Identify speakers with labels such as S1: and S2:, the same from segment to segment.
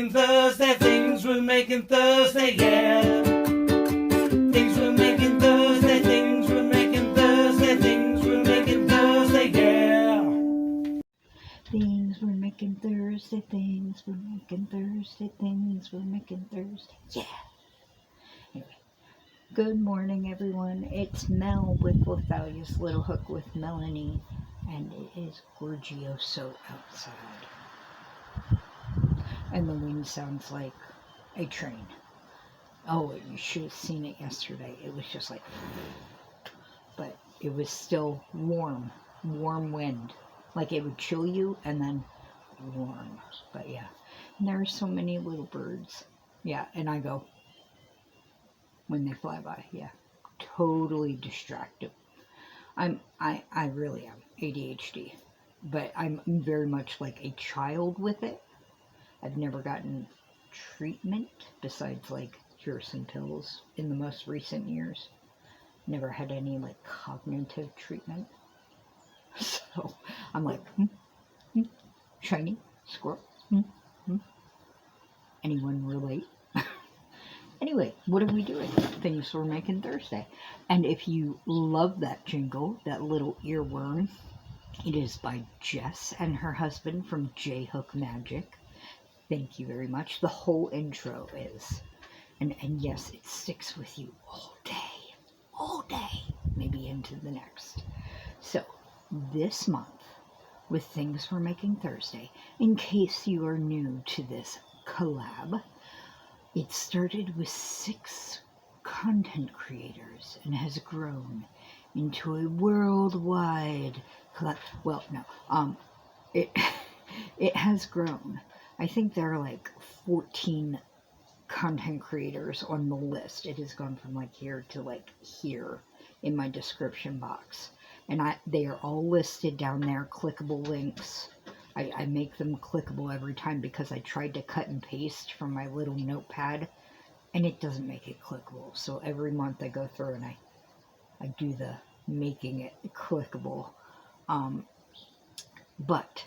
S1: making Thursday, things we're making Thursday, yeah. Things we're making Thursday, things we're making Thursday, things we're making Thursday, yeah.
S2: Things we're making Thursday, things we're making Thursday, things we're making Thursday, yeah. Anyway, good morning, everyone. It's Mel with LethaleyasLittleHook with Melanie, and it is gorgioso outside. And the wind sounds like a train. Oh, you should have seen it yesterday. It was just like, but it was still warm wind. Like it would chill you and then warm. But yeah, and there are so many little birds. Yeah, and I go when they fly by. Yeah, totally distracted. I really am ADHD, but I'm very much like a child with it. I've never gotten treatment besides like Cherysse pills in the most recent years. Never had any like cognitive treatment. So I'm like, shiny squirrel. Anyone relate? Anyway, what are we doing? Things we're making Thursday. And if you love that jingle, that little earworm, it is by Jess and her husband from J-Hook Magic. Thank you very much. The whole intro is. And yes, it sticks with you all day, maybe into the next. So, this month, with Things We're Making Thursday, in case you are new to this collab, it started with 6 content creators and has grown into a worldwide collab. Well, no, it has grown. I think there are like 14 content creators on the list. It has gone from like here to like here in my description box, and they are all listed down there, clickable links. I make them clickable every time because I tried to cut and paste from my little notepad and it doesn't make it clickable. So every month I go through and I do the making it clickable. But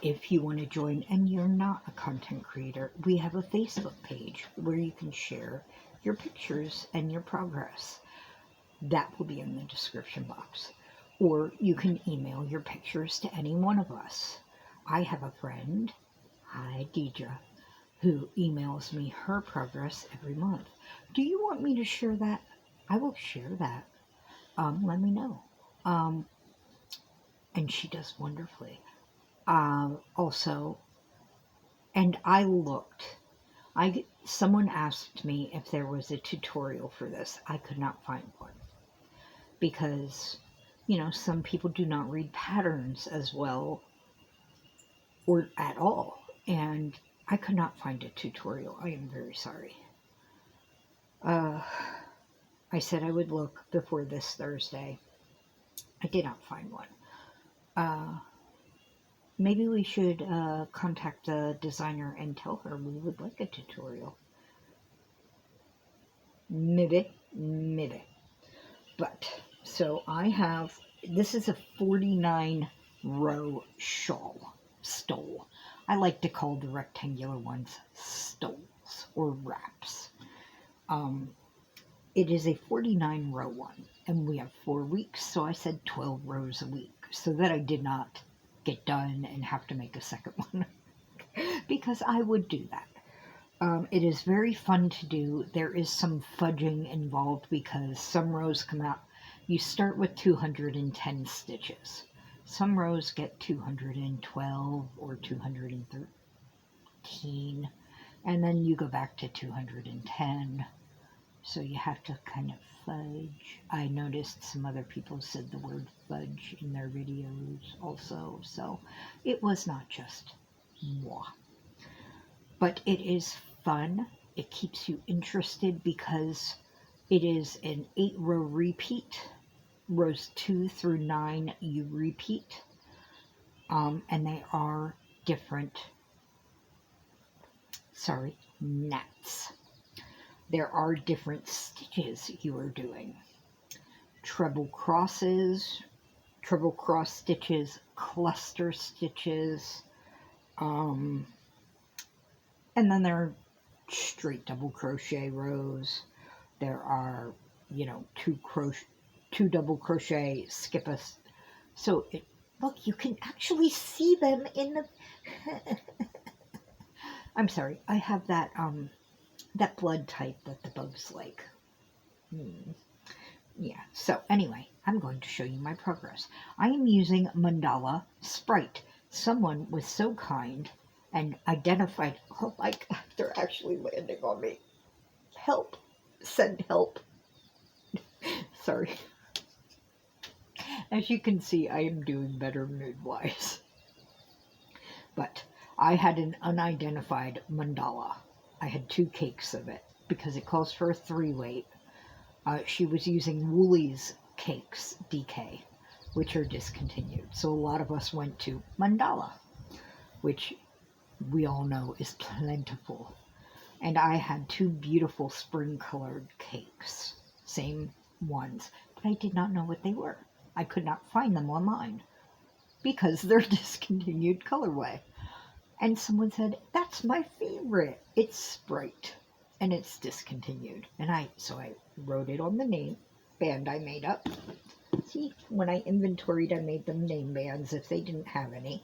S2: if you want to join and you're not a content creator, we have a Facebook page where you can share your pictures and your progress. That will be in the description box. Or you can email your pictures to any one of us. I have a friend, hi Deidre, who emails me her progress every month. Do you want me to share that? I will share that. Let me know. And she does wonderfully. Also, and I looked, someone asked me if there was a tutorial for this. I could not find one because, some people do not read patterns as well or at all, and I could not find a tutorial. I am very sorry. I said I would look before this Thursday. I did not find one. Maybe we should contact the designer and tell her we would like a tutorial. Maybe. But, so I have, this is a 49 row stole. I like to call the rectangular ones stoles or wraps. It is a 49 row one, and we have 4 weeks, so I said 12 rows a week, so that I did not get done and have to make a second one because I would do that. It is very fun to do. There is some fudging involved because some rows come out. You start with 210 stitches. Some rows get 212 or 213, and then you go back to 210. So you have to kind of fudge. I noticed some other people said the word fudge in their videos also, so it was not just moi. But it is fun. It keeps you interested because it is an 8-row repeat. Rows 2 through 9 you repeat, and they are different, nets. There are different stitches you are doing. Treble crosses, treble cross stitches, cluster stitches, and And then there are straight double crochet rows. There are, you know, two double crochet, skip a. So look, you can actually see them in the. I'm sorry, I have that that blood type that the bugs like. Yeah, so anyway, I'm going to show you my progress. I am using Mandala Sprite. Someone was so kind and identified, oh my God, they're actually landing on me. Help, send help. Sorry. As you can see, I am doing better mood-wise. But I had an unidentified mandala. I had 2 cakes of it because it calls for a 3-weight. She was using Woolies cakes, DK, which are discontinued. So a lot of us went to mandala, which we all know is plentiful. And I had 2 beautiful spring-colored cakes, same ones, but I did not know what they were. I could not find them online because they're discontinued colorway. And someone said, that's my favorite. It's Sprite and it's discontinued. And so I wrote it on the name band I made up. See, when I inventoried, I made them name bands if they didn't have any.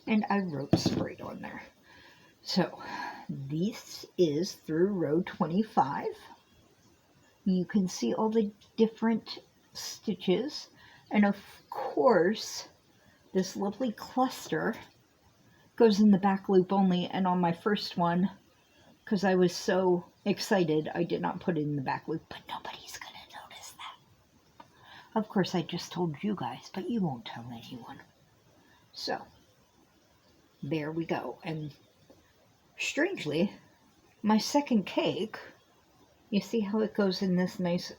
S2: And I wrote Sprite on there. So this is through row 25. You can see all the different stitches. And of course, this lovely cluster goes in the back loop only. And on my first one, because I was so excited, I did not put it in the back loop. But nobody's going to notice that. Of course, I just told you guys, but you won't tell anyone. So, there we go. And strangely, my second cake, you see how it goes in this nice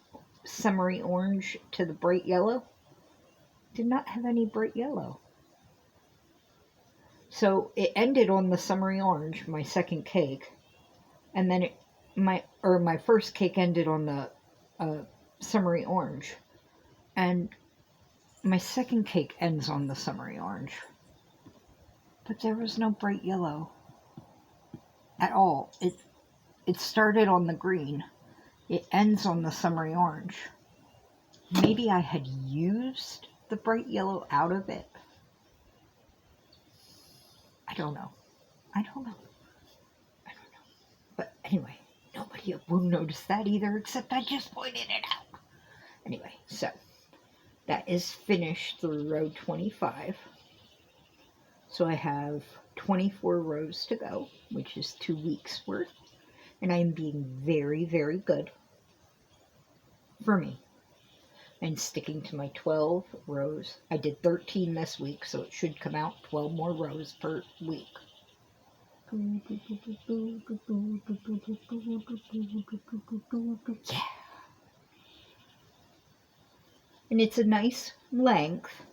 S2: summery orange to the bright yellow? Did not have any bright yellow. So it ended on the summery orange, my second cake, and then my first cake ended on the summery orange, and my second cake ends on the summery orange. But there was no bright yellow at all. It started on the green. It ends on the summery orange. Maybe I had used the bright yellow out of it. I don't know. But anyway, nobody will notice that either, except I just pointed it out. Anyway, so that is finished through row 25. So I have 24 rows to go, which is 2 weeks worth. And I am being very, very good for me. And sticking to my 12 rows. I did 13 this week, so it should come out 12 more rows per week. Yeah. And it's a nice length.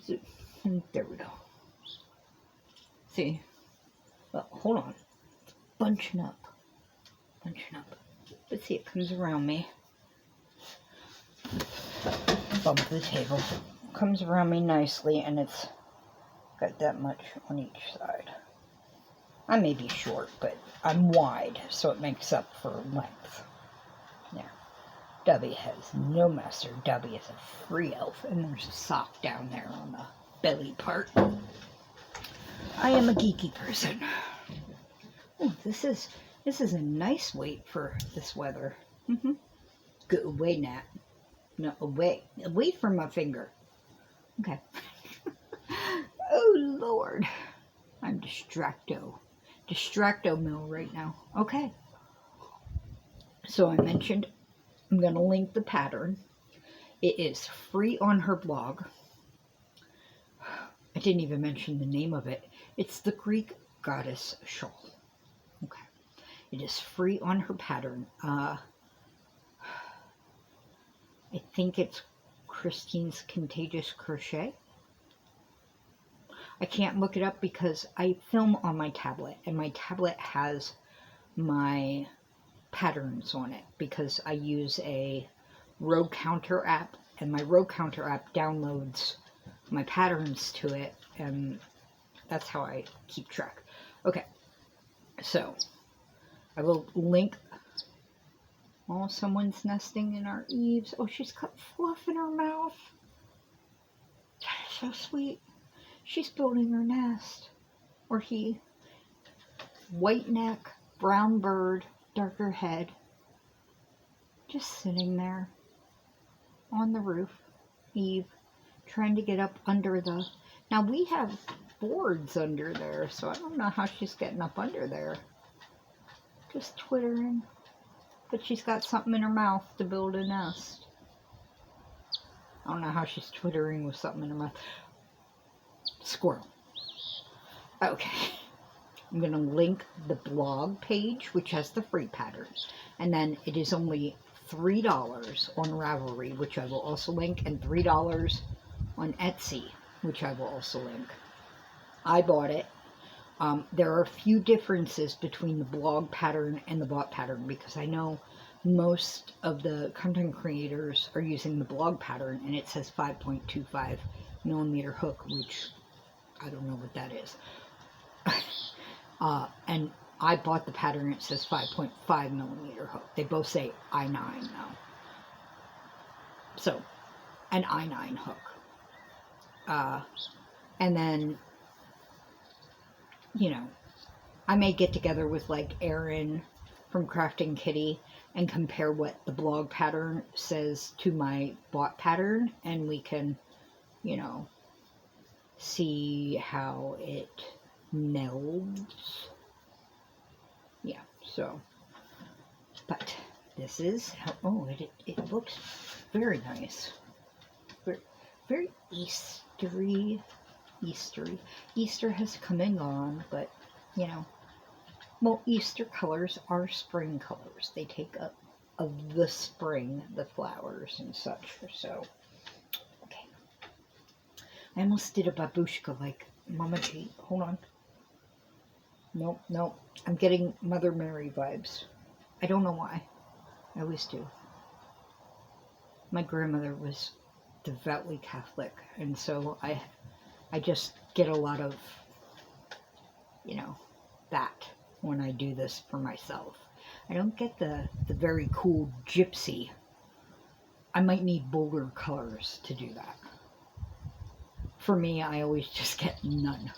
S2: So, there we go. See? Well, hold on. It's bunching up. But see, it comes around me. Bump the table. Comes around me nicely, and it's got that much on each side. I may be short, but I'm wide, so it makes up for length. There. Dubby has no master. Dubby is a free elf, and there's a sock down there on the belly part. I am a geeky person. Oh, this is a nice weight for this weather. Go away, Nat. No, away from my finger. Okay. Oh, Lord. I'm distracto mill right now. Okay. So I mentioned I'm going to link the pattern. It is free on her blog. I didn't even mention the name of it. It's the Greek Goddess Shawl. Okay. It is free on her pattern. I think it's Christine's Contagious Crochet. I can't look it up because I film on my tablet, and my tablet has my patterns on it because I use a row counter app, and my row counter app downloads my patterns to it, and that's how I keep track. Okay, So, I will link. Oh, someone's nesting in our eaves. Oh, she's got fluff in her mouth. So sweet. She's building her nest. Or he. White neck, brown bird, darker head. Just sitting there on the roof, eave, trying to get up under the... Now, we have boards under there, so I don't know how she's getting up under there. Just twittering. But she's got something in her mouth to build a nest. I don't know how she's twittering with something in her mouth. Squirrel. Okay. I'm going to link the blog page, which has the free patterns. And then it is only $3 on Ravelry, which I will also link, and $3 on Etsy, which I will also link. I bought it. There are a few differences between the blog pattern and the bot pattern, because I know most of the content creators are using the blog pattern, and it says 5.25 millimeter hook, which I don't know what that is. And I bought the pattern, it says 5.5 millimeter hook. They both say I9 now. So, an I9 hook. And then, you know, I may get together with like Erin from Crafting Kitty and compare what the blog pattern says to my bot pattern, and we can, you know, see how it melds. Yeah, so, but this is how, oh, it looks very nice. Very, very Eastery. Easter has come and gone, but, you know, well, Easter colors are spring colors. They take up of the spring, the flowers and such, so, okay. I almost did a babushka like Mama G. Hold on. Nope. I'm getting Mother Mary vibes. I don't know why. I always do. My grandmother was devoutly Catholic, and so I just get a lot of, you know, that when I do this for myself. I don't get the very cool gypsy. I might need bolder colors to do that. For me, I always just get none.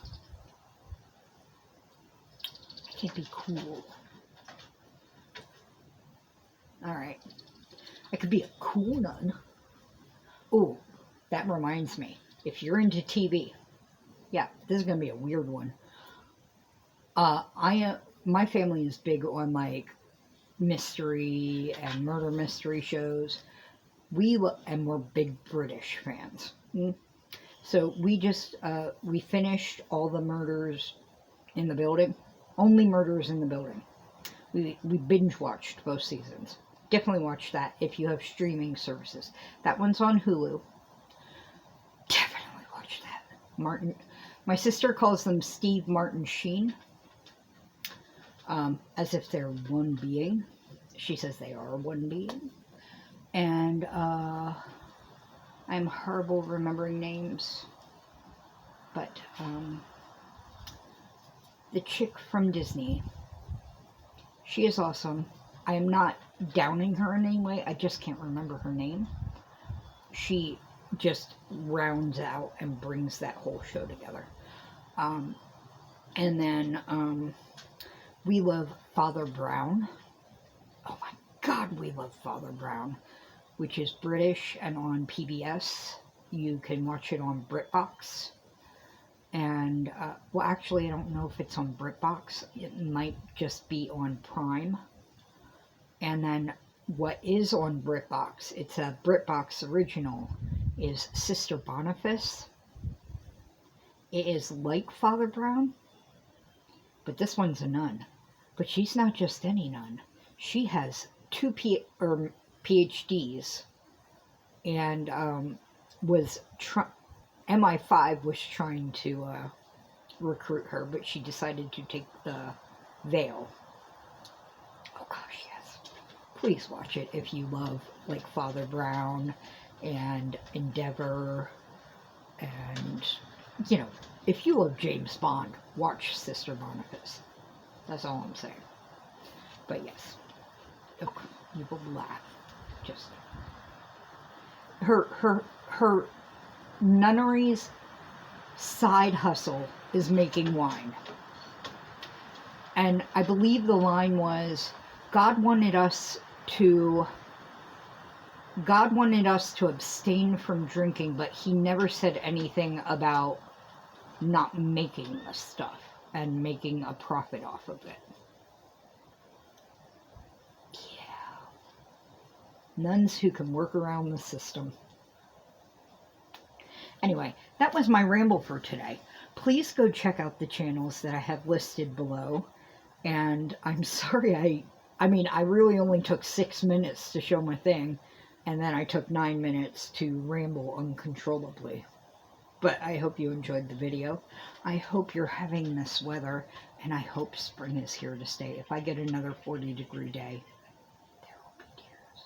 S2: I can't be cool. Alright. I could be a cool nun. Oh, that reminds me. If you're into TV, yeah, this is going to be a weird one. My family is big on like mystery and murder mystery shows. And we're big British fans. So we just, we finished all the murders in the building. Only Murders in the Building. We binge watched both seasons. Definitely watch that if you have streaming services. That one's on Hulu. Definitely watch that. My sister calls them Steve, Martin, Sheen. As if they're one being. She says they are one being. And I'm horrible remembering names. But the chick from Disney, she is awesome. I am not downing her in any way. I just can't remember her name. She just rounds out and brings that whole show together. And then we love Father Brown. Oh my God, we love Father Brown, which is British and on PBS. You can watch it on BritBox. And, well, actually, I don't know if it's on BritBox. It might just be on Prime. And then what is on BritBox, it's a BritBox original, is Sister Boniface. It is like Father Brown, but this one's a nun. But she's not just any nun. She has two PhDs, and was MI5 was trying to recruit her, but she decided to take the veil. Oh gosh, yes. Please watch it if you love like Father Brown and Endeavor, and you know, if you love James Bond, watch Sister Boniface. That's all I'm saying. But yes. Look, you will laugh. Just her nunnery's side hustle is making wine. And I believe the line was, God wanted us to abstain from drinking, but he never said anything about not making the stuff and making a profit off of it. Yeah. Nuns who can work around the system. Anyway, that was my ramble for today. Please go check out the channels that I have listed below. And I'm sorry, I mean, I really only took 6 minutes to show my thing. And then I took 9 minutes to ramble uncontrollably. But I hope you enjoyed the video. I hope you're having this weather. And I hope spring is here to stay. If I get another 40-degree day, there will be tears.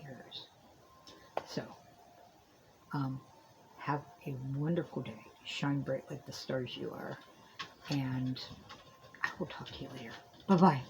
S2: Tears. So, have a wonderful day. Shine bright like the stars you are. And I will talk to you later. Bye-bye.